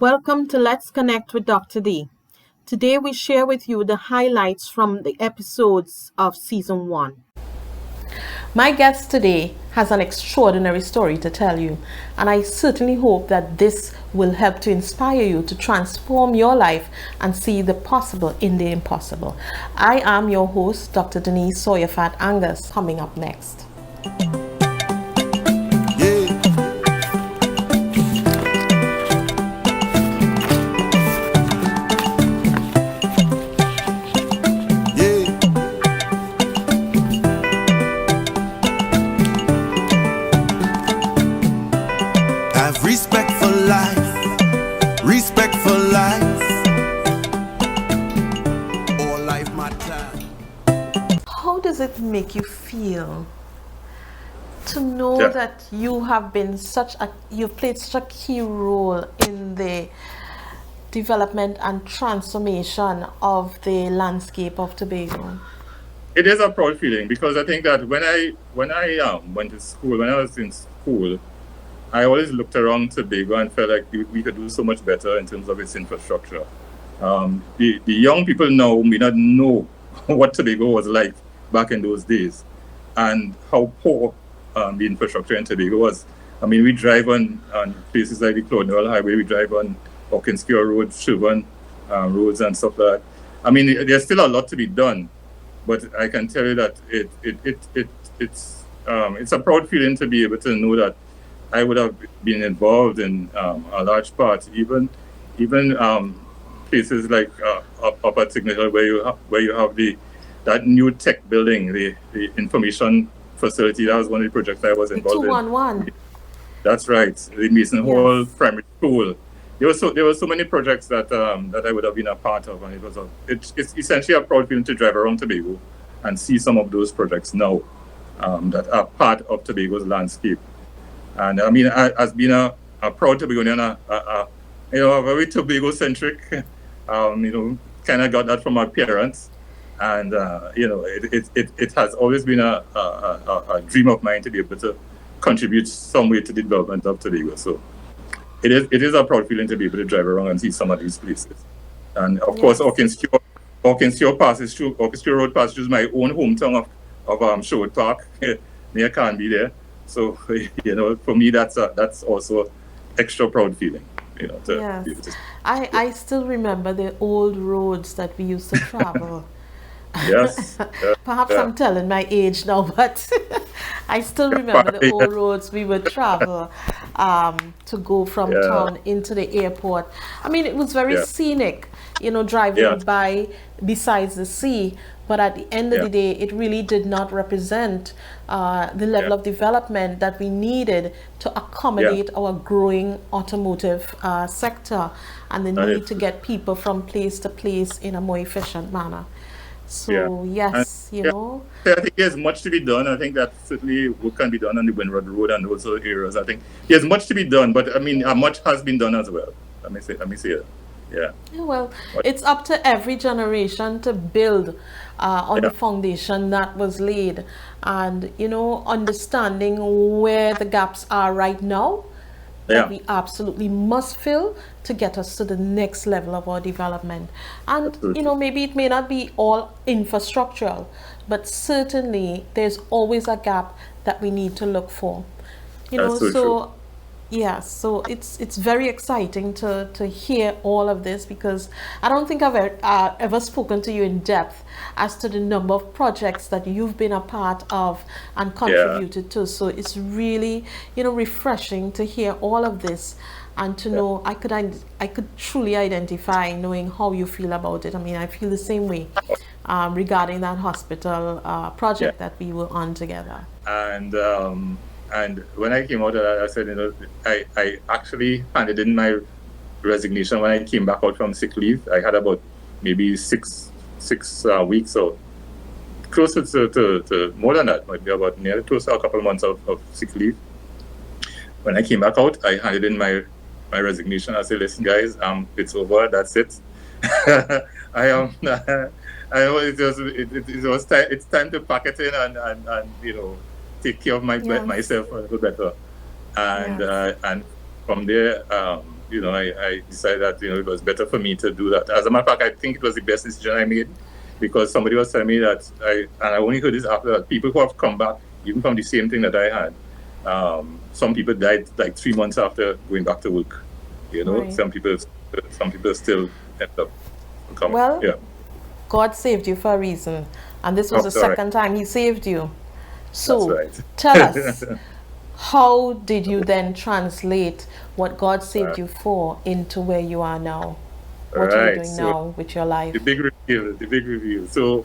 Welcome to Let's Connect with Dr. D. Today we share with you the highlights from the episodes of Season 1. My guest today has an extraordinary story to tell you, and I certainly hope that this will help to inspire you to transform your life and see the possible in the impossible. I am your host, Dr. Denise Sawyerfat Angus, coming up next. It make you feel to know that you have been you've played such a key role in the development and transformation of the landscape of Tobago? It is a proud feeling because I think that when I went to school, when I was in school, I always looked around Tobago and felt like we could do so much better in terms of its infrastructure. The young people now may not know what Tobago was like back in those days, and how poor the infrastructure in Tobago was. I mean, we drive on places like the Colonial Highway, we drive on Hawkinskio Road, Sherburne roads and stuff like that. I mean, there's still a lot to be done, but I can tell you that it's a proud feeling to be able to know that I would have been involved in a large part, even places like up at Signal Hill where you have that new tech building, the information facility. That was one of the projects I was involved in. 211. That's right. The Mason Hall Primary School. There were so many projects that I would have been a part of, and it's essentially a proud feeling to drive around Tobago and see some of those projects now that are part of Tobago's landscape. And I mean, as being a proud Tobagonian, a very Tobago-centric, kind of got that from my parents. And it has always been a dream of mine to be able to contribute some way to the development of Tobago. So it is a proud feeling to be able to drive around and see some of these places. And of course, Hawkinskio Road passes through my own hometown of Sherwood Park near Canby there. So for me that's also extra proud feeling. I still remember the old roads that we used to travel. Yes. Perhaps I'm telling my age now, but I still remember the old roads we would travel to go from town into the airport. I mean, it was very scenic, driving by besides the sea. But at the end of the day, it really did not represent the level of development that we needed to accommodate our growing automotive sector and the need to get people from place to place in a more efficient manner. So yes, I think there's much to be done. I think that certainly work can be done on the Windward Road and those other areas. I think there's much to be done, but I mean, much has been done as well. Let me say it. Yeah. Well, it's up to every generation to build on the foundation that was laid, and understanding where the gaps are right now that we absolutely must fill to get us to the next level of our development. And maybe it may not be all infrastructural, but certainly there's always a gap that we need to look for. So it's very exciting to hear all of this, because I don't think I've ever spoken to you in depth as to the number of projects that you've been a part of and contributed to. So it's really refreshing to hear all of this and to know I could truly identify knowing how you feel about it. I mean, I feel the same way regarding that hospital project that we were on together. And when I came out of that, I said, I actually handed in my resignation when I came back out from sick leave. I had about maybe six weeks or closer to more than that, might be about nearly close to a couple of months of sick leave. When I came back out, I handed in my resignation. I said, listen, guys, it's over. That's it. It's time to pack it in and take care of myself a little better. And from there, I decided that, it was better for me to do that. As a matter of fact, I think it was the best decision I made, because somebody was telling me that, and I only heard this after that, people who have come back, even from the same thing that I had, some people died like 3 months after going back to work. Right. Some people still end up coming. Well, Yeah. God saved you for a reason, and this was the That's right. second time He saved you. That's So, right. tell us, how did you then translate what God saved you for into where you are now? What are you Right. doing So now with your life? the big reveal. So,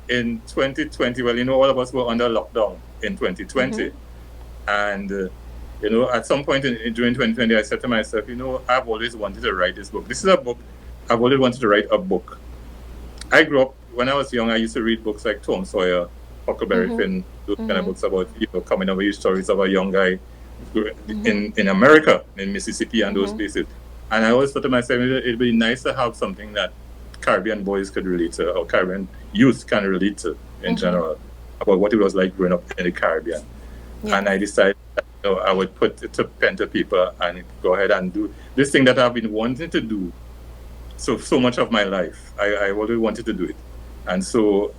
in 2020, well, all of us were under lockdown in 2020. And, at some point during 2020, I said to myself, I've always wanted to write this book. This is a book, I've always wanted to write a book. I grew up, when I was young, I used to read books like Tom Sawyer, Huckleberry Finn, those kind of books about, coming of age stories of a young guy in America, in Mississippi and those places. And I always thought to myself, it'd be nice to have something that Caribbean boys could relate to, or Caribbean youth can relate to in general, about what it was like growing up in the Caribbean. Yeah. And I decided that, I would put it to pen to paper and go ahead and do this thing that I've been wanting to do so much of my life. I always wanted to do it. And so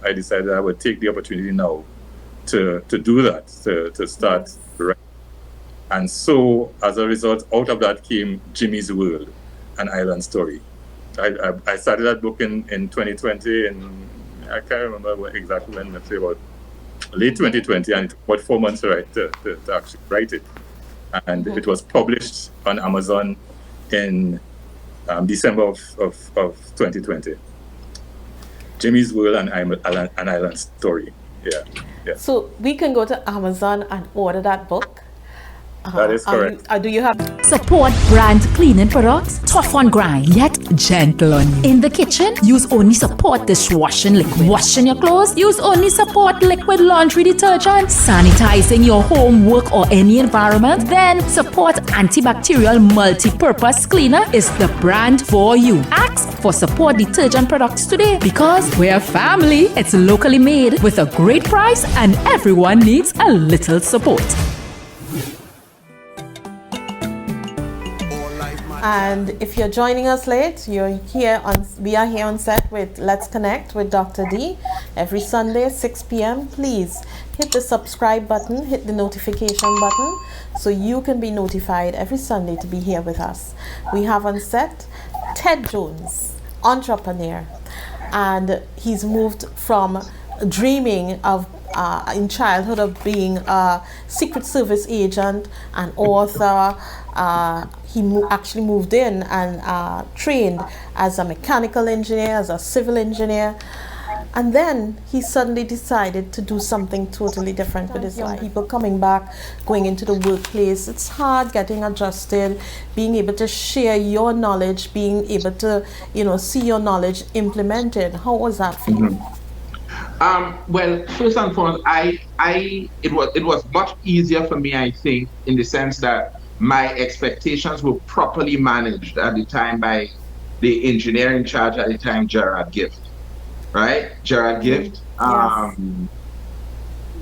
I decided I would take the opportunity now to do that, to start writing. And so, as a result, out of that came Jimmy's World, an island story. I started that book in 2020, and I can't remember exactly when, let's say about late 2020, and it took about 4 months to actually write it. And it was published on Amazon in December of 2020. Jimmy's World, an island story. Yeah. So we can go to Amazon and order that book. That is correct. Do you have Support brand cleaning products, tough on grind, yet gentle on you. In the kitchen, use only Support dishwashing liquid. Washing your clothes, use only Support liquid laundry detergent. Sanitizing your home, work, or any environment, then Support antibacterial multi-purpose cleaner is the brand for you. Ask for Support detergent products today, because we're family. It's locally made with a great price, and everyone needs a little support. And if you're joining us late, we are here on set with Let's Connect with Dr. D every Sunday, 6 p.m. Please hit the subscribe button, hit the notification button, so you can be notified every Sunday to be here with us. We have on set Ted Jones, entrepreneur, and he's moved from dreaming of in childhood of being a Secret Service agent and author. He actually moved in and trained as a mechanical engineer, as a civil engineer. And then he suddenly decided to do something totally different with his life. People coming back, going into the workplace, it's hard getting adjusted, being able to share your knowledge, being able to, see your knowledge implemented. How was that for you? Well, first and foremost, it was much easier for me, I think, in the sense that my expectations were properly managed at the time by the engineer in charge at the time, Gerard Gift. Right? Gerard Gift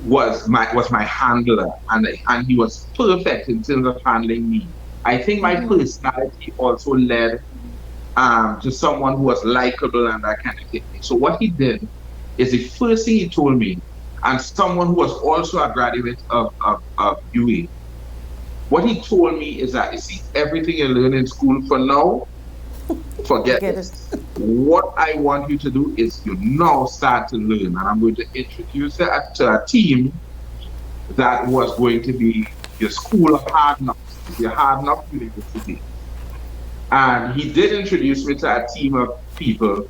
was my handler, and he was perfect in terms of handling me. I think my personality also led to someone who was likable and that kind of thing. So what he did is, the first thing he told me, and someone who was also a graduate of UA, what he told me is that, you see, everything you learn in school for now, forget it. What I want you to do is you now start to learn, and I'm going to introduce you to a team that was going to be your school of hard knocks, your hard knock university. And he did introduce me to a team of people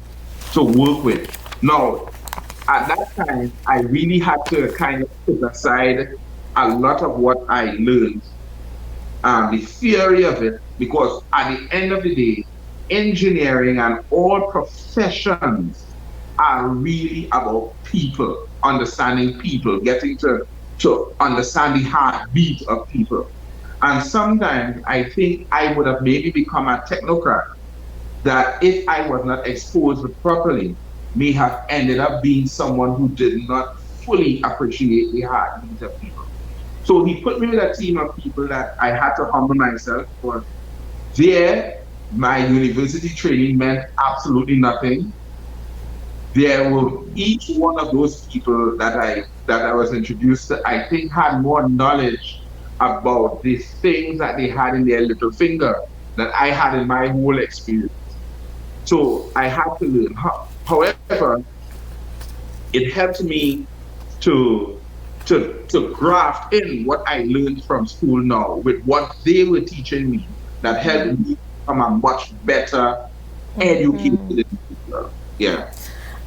to work with. Now, at that time, I really had to kind of put aside a lot of what I learned, the theory of it, because at the end of the day, engineering and all professions are really about people, understanding people, getting to understand the heartbeat of people. And sometimes I think I would have maybe become a technocrat that, if I was not exposed properly, may have ended up being someone who did not fully appreciate the heartbeat of people. So he put me with a team of people that I had to humble myself for. There, my university training meant absolutely nothing. There were each one of those people that I was introduced to, I think had more knowledge about the things that they had in their little finger that I had in my whole experience. So I had to learn. However, it helped me to to graft in what I learned from school now with what they were teaching me that helped me become a much better educated individual. Yeah.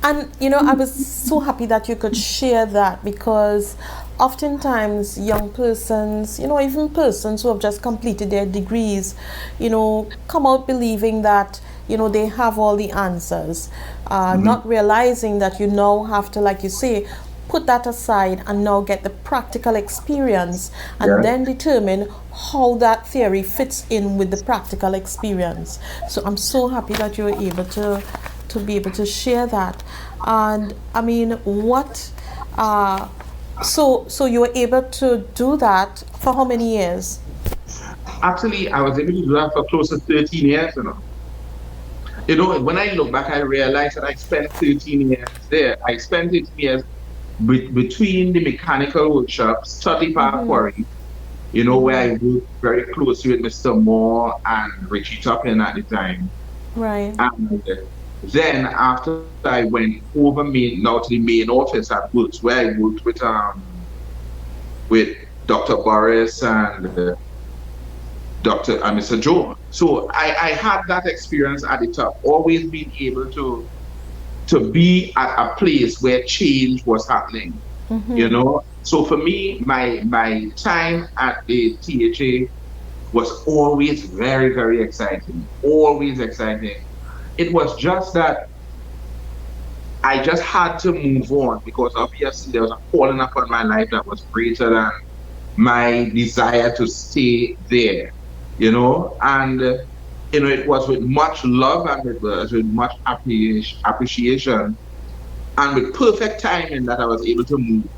And I was so happy that you could share that, because oftentimes young persons, even persons who have just completed their degrees, come out believing that, they have all the answers, not realizing that you now have to, like you say, put that aside and now get the practical experience and Yeah. then determine how that theory fits in with the practical experience. So I'm so happy that you were able to be able to share that. And I mean, what so you were able to do that for how many years? Actually, I was able to do that for close to 13 years, you know. You know, when I look back, I realized that I spent 13 years there. I spent 13 years between the mechanical workshops, study park quarry, where I worked very closely with Mr. Moore and Richie Toppin at the time. Right. And then after I went over now to the main office at Woods, where I worked with Dr. Boris and Dr. Mr. Joe. So I had that experience at the top, always being able to be at a place where change was happening. So for me, my time at the THA was always very, very exciting. Always exciting. It was just that I just had to move on because obviously there was a calling upon my life that was greater than my desire to stay there, and it was with much love and it was with much appreciation and with perfect timing that I was able to move.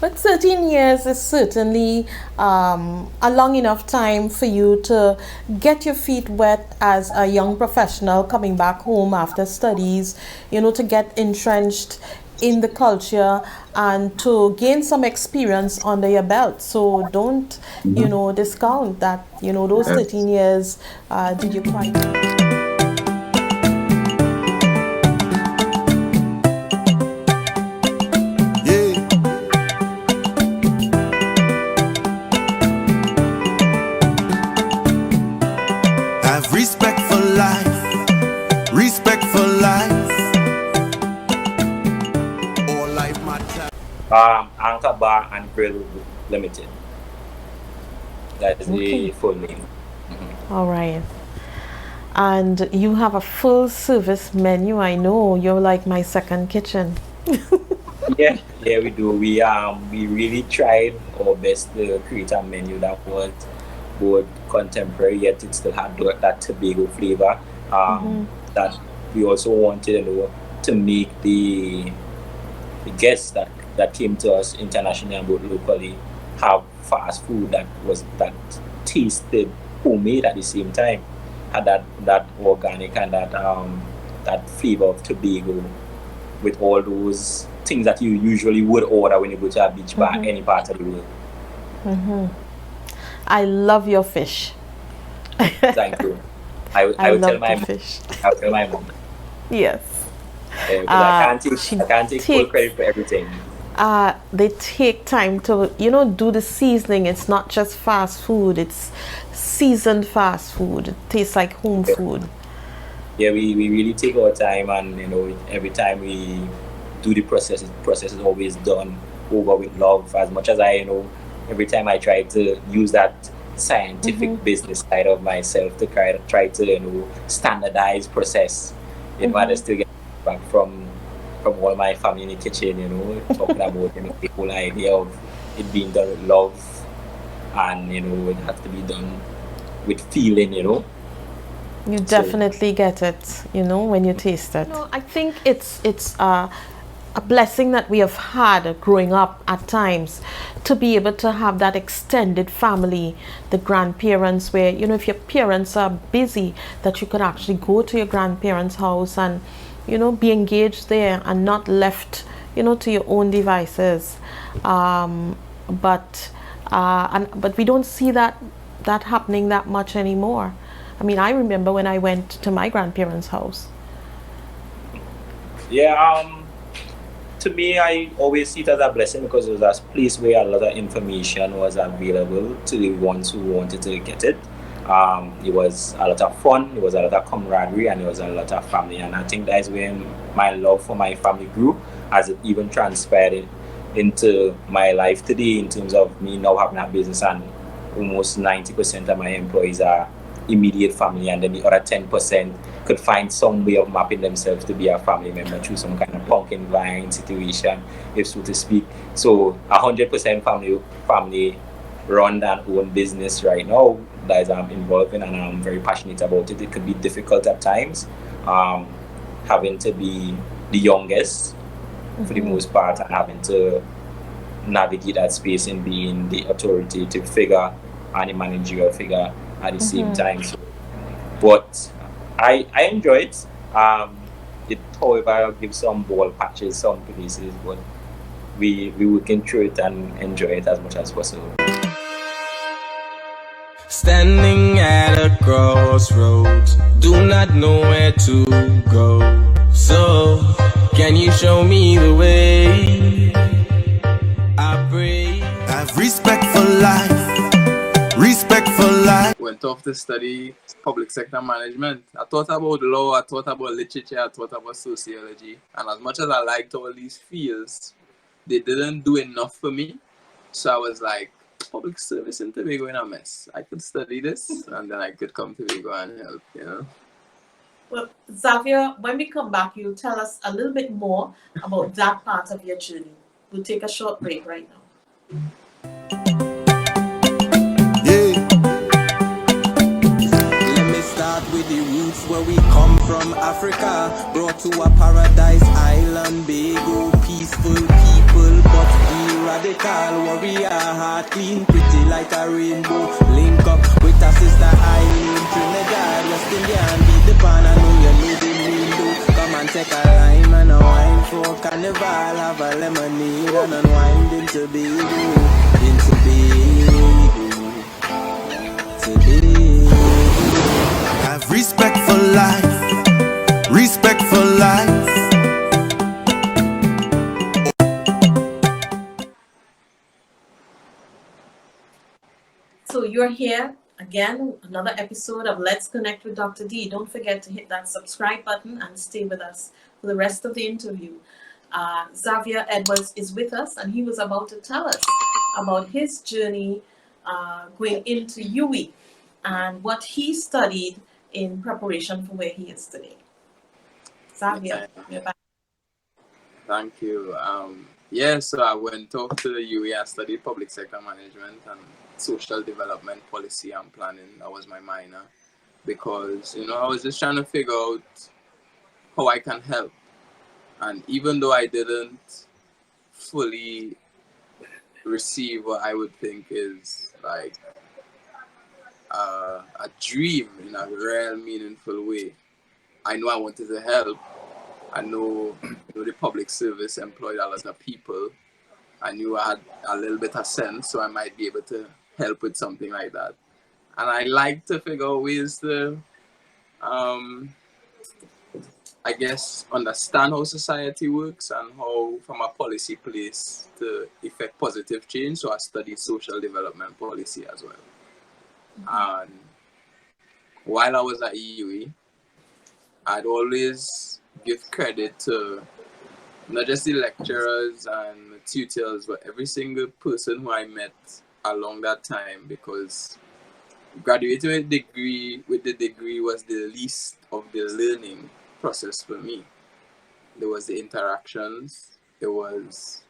But 13 years is certainly a long enough time for you to get your feet wet as a young professional coming back home after studies, to get entrenched in the culture and to gain some experience under your belt. So don't, discount that, those 13 years did you quite well. Respect for life, respect for life. All life matters. Anchor Bar and Grill Limited. That is the full name. All right. And you have a full service menu. I know you're like my second kitchen. yeah, we do. We really tried our best to create a menu that was both contemporary, yet it still had that Tobago flavor. That we also wanted, to make the guests that came to us internationally and both locally have fast food that tasted homemade at the same time, had that organic and that flavor of Tobago with all those things that you usually would order when you go to a beach bar any part of the world. I love your fish. Thank you. I will tell my fish. I'll tell my mom. Yes. I can't take full credit for everything. They take time to, do the seasoning. It's not just fast food. It's seasoned fast food. It tastes like home food. Yeah, we really take our time, and every time we do the process is always done over with love. As much as every time I try to use that scientific business side of myself to try to standardize process in order to still get back from all my family in the kitchen, talking about the whole idea of it being done with love, and it has to be done with feeling, You definitely get it, when you taste it. I think it's a blessing that we have had growing up at times, to be able to have that extended family, the grandparents, where, you know, if your parents are busy, that you could actually go to your grandparents' house and, you know, be engaged there and not left, you know, to your own devices. But we don't see that happening that much anymore. I mean, I remember when I went to my grandparents' house. Yeah, to me, I always see it as a blessing because it was a place where a lot of information was available to the ones who wanted to get it. It was a lot of fun, it was a lot of camaraderie, and it was a lot of family. And I think that is when my love for my family grew, as it even transpired into my life today, in terms of me now having a business, and almost 90% of my employees are immediate family, and then the other 10% could find some way of mapping themselves to be a family member through some kind of pumpkin vine situation, if so to speak. So 100% family run and own business right now that I'm involved in, and I'm very passionate about it. It could be difficult at times, having to be the youngest for the most part, and having to navigate that space and being the authoritative figure and the managerial figure at the same time. So, but I enjoy it. It, however, gives some ball patches, some places, but we working through it and enjoy it as much as possible. Standing at a crossroads, do not know where to go. So, can you show me the way? I pray. Have respect for life, respect for life. Went off to study public sector management. I thought about law, I thought about literature, I thought about sociology. And as much as I liked all these fields, they didn't do enough for me. So I was like, public service in Tobago in a mess. I could study this and then I could come to Tobago and help, you know. Well, Xavier, when we come back, you'll tell us a little bit more about that part of your journey. We'll take a short break right now. Yeah. Let me start with the roots where we come from, Africa. Brought to a paradise island, big old peaceful people, but we radical. Warrior heart clean, pretty like a rainbow. Link up with a sister island, Trinidad, West Indian, beat the pan. I know you know the window. Come and take a lime and a wine for carnival. Have a lemonade and unwind into Tobago, into Tobago. Have respect for life, respect for life. So you're here again, another episode of Let's Connect with Dr. D. Don't forget to hit that subscribe button and stay with us for the rest of the interview. Xavier Edwards is with us, and he was about to tell us about his journey going into UE and what he studied in preparation for where he is today. Xavier, you're back. Thank you. So I went off to the UE. I studied public sector management and social development policy and planning. That was my minor, because, you know, I was just trying to figure out how I can help. And even though I didn't fully receive what I would think is like a dream in a real meaningful way, I know I wanted to help. I know, the public service employed a lot of people. I knew I had a little bit of sense, so I might be able to help with something like that. And I like to figure out ways to, I guess, understand how society works and how, from a policy place, to effect positive change. So I studied social development policy as well. And while I was at UE, I'd always give credit to not just the lecturers and tutors, but every single person who I met along that time, because graduating with the degree was the least of the learning process for me. There was the interactions, there was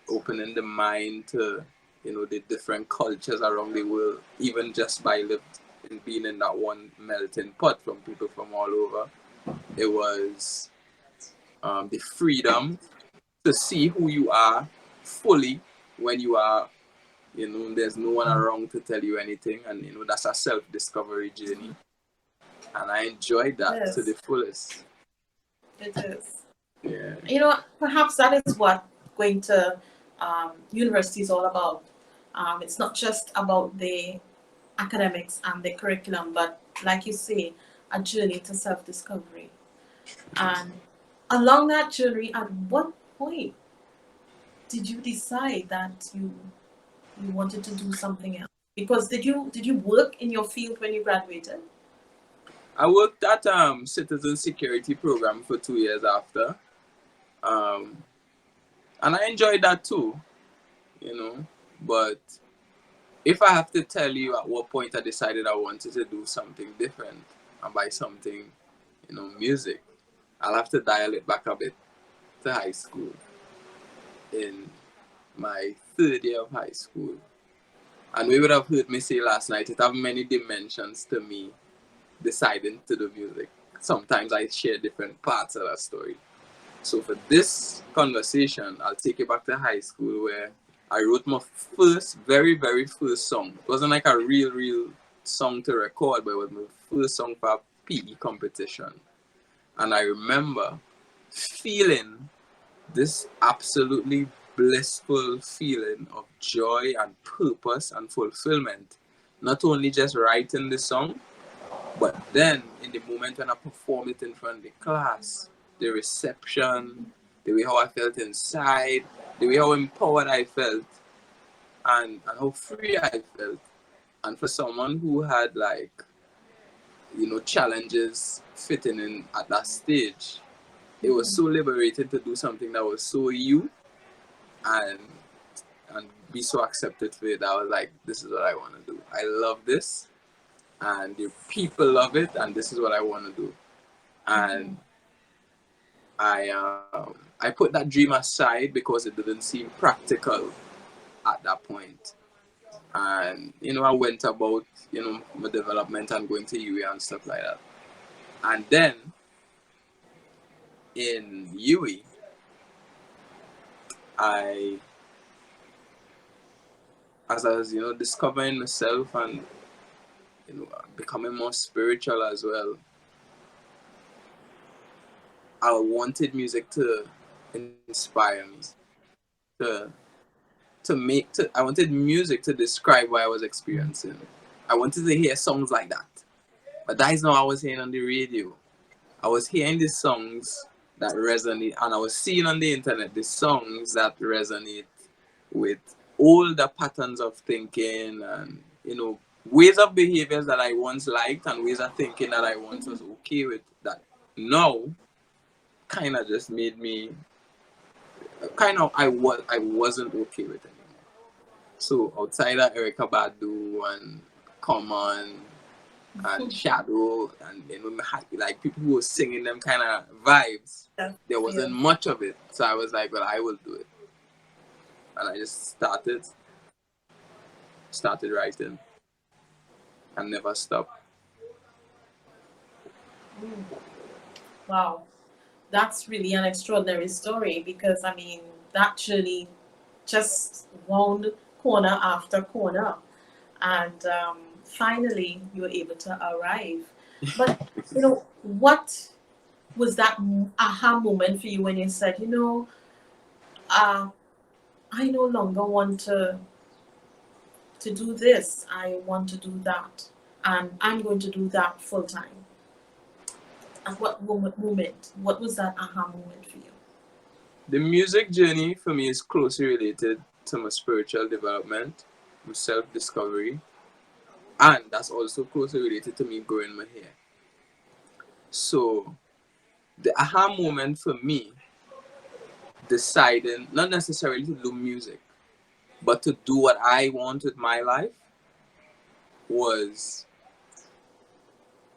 opening the mind to, the different cultures around the world, even just by being in that one melting pot from people from all over. It was the freedom to see who you are fully when you are, there's no one around to tell you anything, and that's a self-discovery journey, and I enjoyed that to the Yes, fullest. it is. Yeah. Perhaps that is what going to university is all about. It's not just about the academics and the curriculum, but like you say, a journey to self-discovery. And along that journey, at what point did you decide that you wanted to do something else? Because did you work in your field when you graduated? I worked at citizen security program for 2 years after, um, and I enjoyed that too, but if I have to tell you at what point I decided I wanted to do something different, and by something, music, I'll have to dial it back a bit to high school. In my third year of high school, and we would have heard me say last night, it have many dimensions to me deciding to do music. Sometimes I share different parts of that story. So for this conversation, I'll take you back to high school where I wrote my first, very, very first song. It wasn't like a real song to record, but it was my first song for a PE competition. And I remember feeling this absolutely blissful feeling of joy and purpose and fulfillment. Not only just writing the song, but then in the moment when I perform it in front of the class, the reception, the way how I felt inside, the way how empowered I felt, and how free I felt. And for someone who had challenges fitting in at that stage, it was so liberating to do something that was so you, and be so accepted for it. I was like, this is what I want to do. I love this, and the people love it, and this is what I want to do. And I put that dream aside because it didn't seem practical at that point. And I went about my development and going to UE and stuff like that. And then in UE, as I was discovering myself and becoming more spiritual as well, I wanted music to inspire me, I wanted music to describe what I was experiencing. I wanted to hear songs like that. But that is not what I was hearing on the radio. I was hearing the songs that resonate, and I was seeing on the internet the songs that resonate with all the patterns of thinking and, ways of behaviors that I once liked and ways of thinking that I once was okay with, that now kind of just made me I wasn't okay with anymore. So outside of Erica Badu and Common and Shadow and like people who were singing them kind of vibes, there wasn't much of it. So I was like, well, I will do it. And I just started writing and never stopped. Wow, that's really an extraordinary story because that journey just wound corner after corner, and finally you were able to arrive. But what was that aha moment for you when you said, I no longer want to do this. I want to do that, and I'm going to do that full time. At what moment? What was that aha moment for you? The music journey for me is closely related to my spiritual development, my self-discovery, and that's also closely related to me growing my hair. So the aha moment for me, deciding not necessarily to do music, but to do what I want with my life, was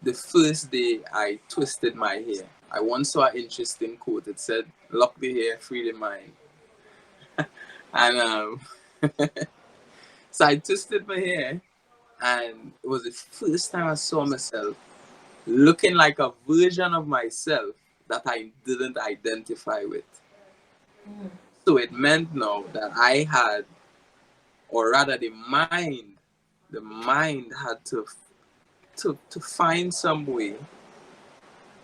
the first day I twisted my hair. I once saw an interesting quote. It said, "Lock the hair, free the mind." And so I twisted my hair, and it was the first time I saw myself looking like a version of myself that I didn't identify with. So it meant now that I had, or rather the mind had to find some way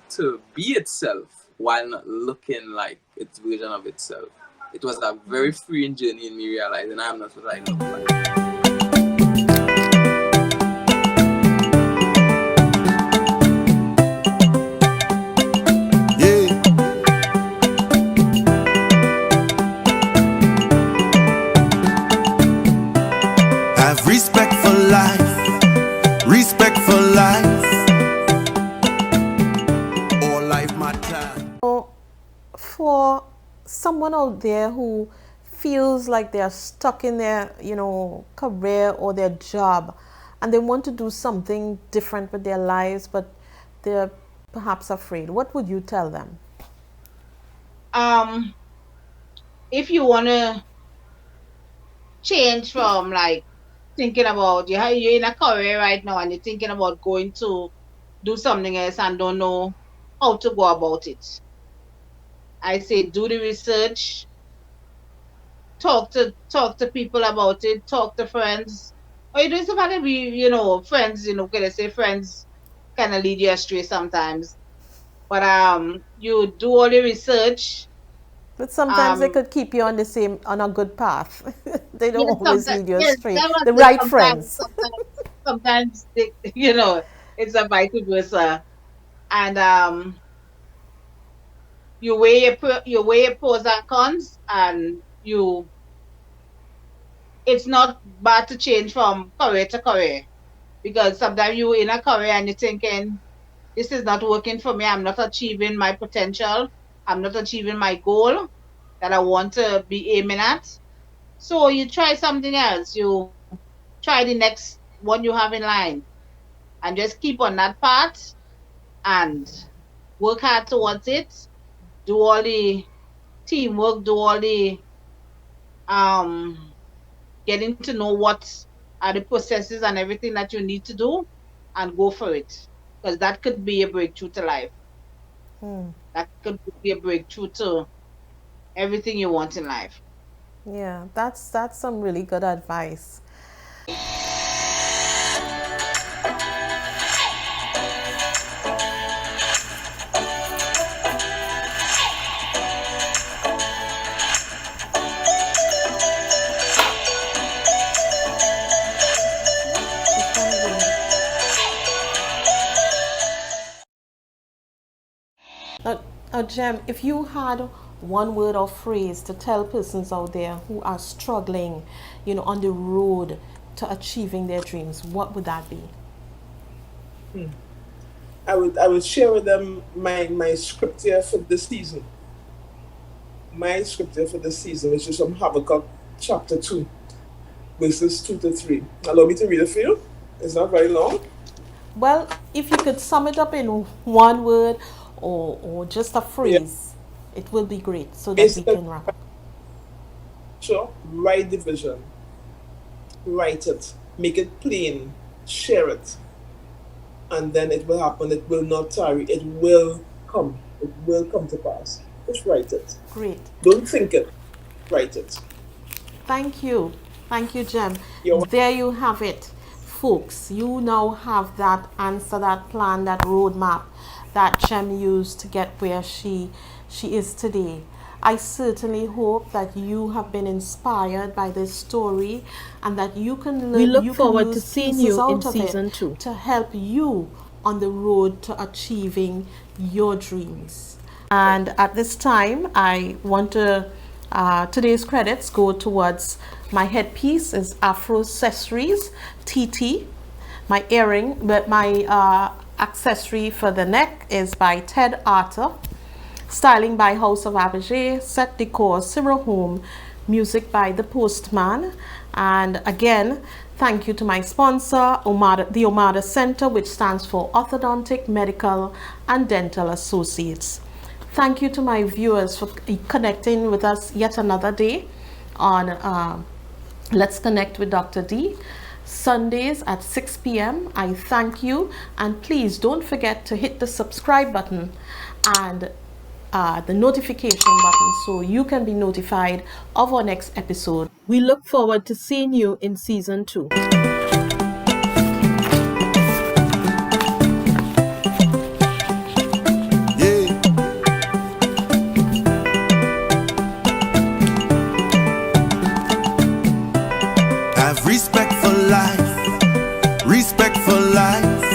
to be itself while not looking like its version of itself. It was a very freeing journey in me realizing I'm not what I look like. Yeah. Have respect for life. Respect for life. All life matter. So for someone out there who feels like they're stuck in their, career or their job, and they want to do something different with their lives, but they're perhaps afraid, what would you tell them? If you want to change from like thinking about you're in a career right now and you're thinking about going to do something else and don't know how to go about it, I say do the research, talk to people about it, talk to friends. Or you don't have to be, friends, can I say friends kind of lead you astray sometimes. But you do all the research. But sometimes they could keep you on a good path. They don't Yes, always sometimes, lead you yes, astray. that was The it. right Sometimes, friends. sometimes they, it's a vice versa. And you weigh your pros and cons, and it's not bad to change from career to career, because sometimes you're in a career and you're thinking, this is not working for me. I'm not achieving my potential. I'm not achieving my goal that I want to be aiming at. So you try something else. You try the next one you have in line, and just keep on that path and work hard towards it. Do all the teamwork, do all the um getting to know what are the processes and everything that you need to do, and go for it. Because that could be a breakthrough to life. That could be a breakthrough to everything you want in life. Yeah, that's some really good advice. Jem, if you had one word or phrase to tell persons out there who are struggling, on the road to achieving their dreams, what would that be? I would share with them my scripture for this season. My scripture for this season, which is from Habakkuk chapter 2, verses 2 to 3. Allow me to read it for you. It's not very long. Well, if you could sum it up in one word or just a phrase, it will be great so that we can wrap up. Sure. Write the vision. Write it. Make it plain. Share it. And then it will happen. It will not tarry. It will come. It will come to pass. Just write it. Great. Don't think it. Write it. Thank you. Thank you, Jem. You're There you have it, folks. You now have that answer, that plan, that roadmap that Jem used to get where she is today. I certainly hope that you have been inspired by this story and that you can learn. We look forward to seeing you in season 2 to help you on the road to achieving your dreams. And at this time, I want to today's credits go towards my headpiece is Afro Accessories TT. My earring, but my accessory for the neck is by Ted Arthur. Styling by House of Abeje. Set decor SIRO Home. Music by The Postman. And again, thank you to my sponsor, the Omada Center, which stands for Orthodontic, Medical and Dental Associates. Thank you to my viewers for connecting with us yet another day on Let's Connect with Dr. D. Sundays at 6 p.m. I thank you, and please don't forget to hit the subscribe button and the notification button so you can be notified of our next episode. We look forward to seeing you in season 2. Have respect for life, respect for life.